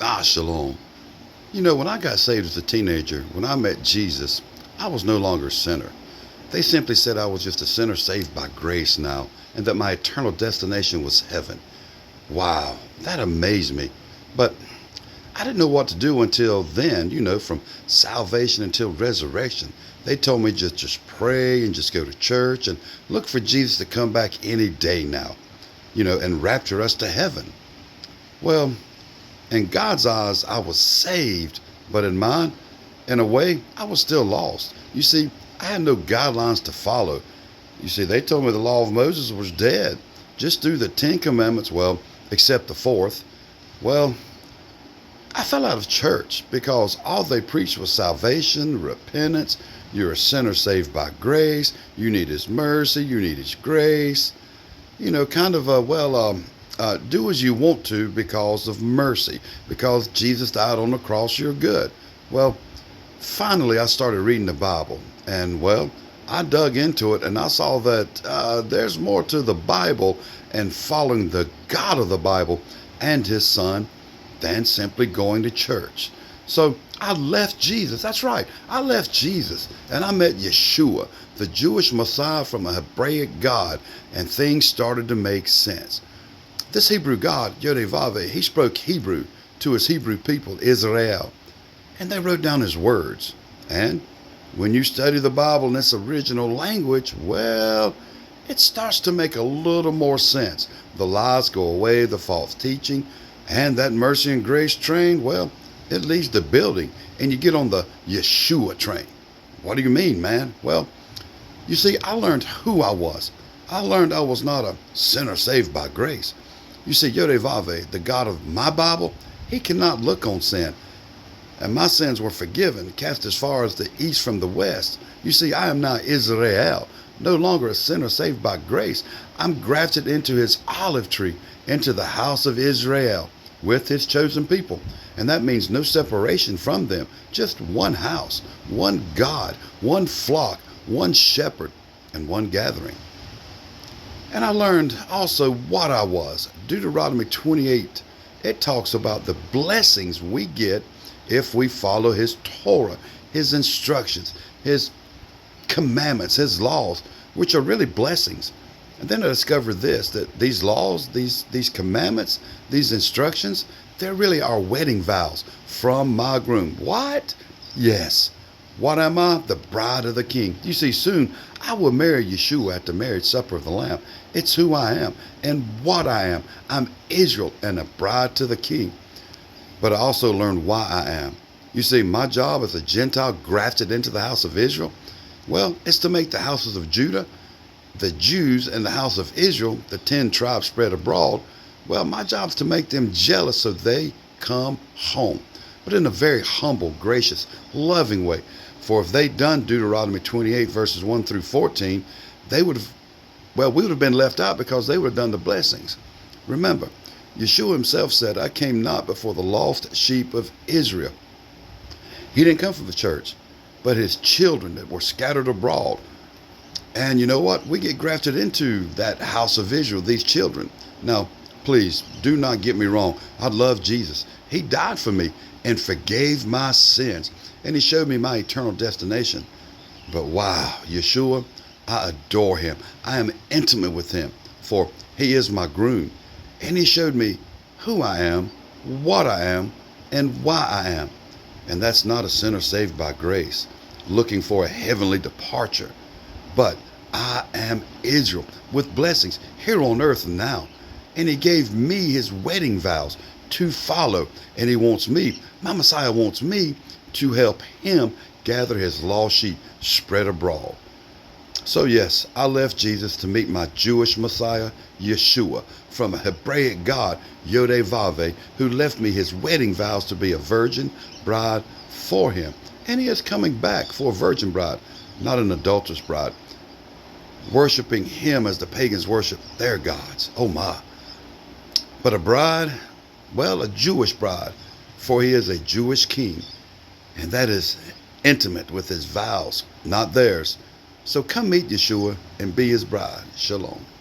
Shalom. You know, when I got saved as a teenager, when I met Jesus, I was no longer a sinner. They simply said I was just a sinner saved by grace now, and that my eternal destination was heaven. Wow, that amazed me. But I didn't know what to do until then, from salvation until resurrection. They told me just pray and just go to church and look for Jesus to come back any day now, and rapture us to heaven. Well, in God's eyes, I was saved, but in mine, in a way, I was still lost. You see, I had no guidelines to follow. You see, they told me the law of Moses was dead. Just do the 10 commandments, well, except the fourth. Well, I fell out of church because all they preached was salvation, repentance. You're a sinner saved by grace. You need His mercy. You need His grace. Do as you want to because of mercy. Because Jesus died on the cross, you're good. Well, finally, I started reading the Bible. And, I dug into it and I saw that there's more to the Bible and following the God of the Bible and His Son than simply going to church. So I left Jesus. That's right. I left Jesus and I met Yeshua, the Jewish Messiah from a Hebraic God, and things started to make sense. This Hebrew God, Yodevave, he spoke Hebrew to his Hebrew people, Israel, and they wrote down his words. And when you study the Bible in its original language, it starts to make a little more sense. The lies go away, the false teaching, and that mercy and grace train, it leaves the building and you get on the Yeshua train. What do you mean, man? Well, you see, I learned who I was. I learned I was not a sinner saved by grace. You see, Yodevave, the God of my Bible, He cannot look on sin. And my sins were forgiven, cast as far as the east from the west. You see, I am now Israel, no longer a sinner saved by grace. I'm grafted into His olive tree, into the house of Israel, with His chosen people. And that means no separation from them, just one house, one God, one flock, one shepherd, and one gathering. And I learned also what I was. Deuteronomy 28, it talks about the blessings we get if we follow His Torah, His instructions, His commandments, His laws, which are really blessings. And then I discovered this, that these laws, these commandments, these instructions, they're really our wedding vows from my groom. What? Yes. What am I? The bride of the King. You see, soon I will marry Yeshua at the marriage supper of the Lamb. It's who I am and what I am. I'm Israel and a bride to the King. But I also learned why I am. You see, my job as a Gentile grafted into the house of Israel, it's to make the houses of Judah, the Jews, and the house of Israel, the 10 tribes spread abroad, my job's to make them jealous so they come home. But in a very humble, gracious, loving way. For if they'd done Deuteronomy 28 verses 1 through 14, we would have been left out because they would have done the blessings. Remember, Yeshua Himself said, I came not before the lost sheep of Israel. He didn't come for the church, but His children that were scattered abroad. And you know what? We get grafted into that house of Israel, these children. Now, please, do not get me wrong. I love Jesus. He died for me and forgave my sins. And He showed me my eternal destination. But wow, Yeshua, I adore Him. I am intimate with Him, for He is my groom. And He showed me who I am, what I am, and why I am. And that's not a sinner saved by grace, looking for a heavenly departure. But I am Israel with blessings here on earth now. And He gave me His wedding vows to follow. And He wants me, my Messiah wants me to help Him gather His lost sheep spread abroad. So yes, I left Jesus to meet my Jewish Messiah, Yeshua, from a Hebraic God, Yodevave, who left me His wedding vows to be a virgin bride for Him. And He is coming back for a virgin bride, not an adulterous bride, worshiping Him as the pagans worship their gods. Oh my. But a bride, a Jewish bride, for He is a Jewish king. And that is intimate with His vows, not theirs. So come meet Yeshua and be His bride. Shalom.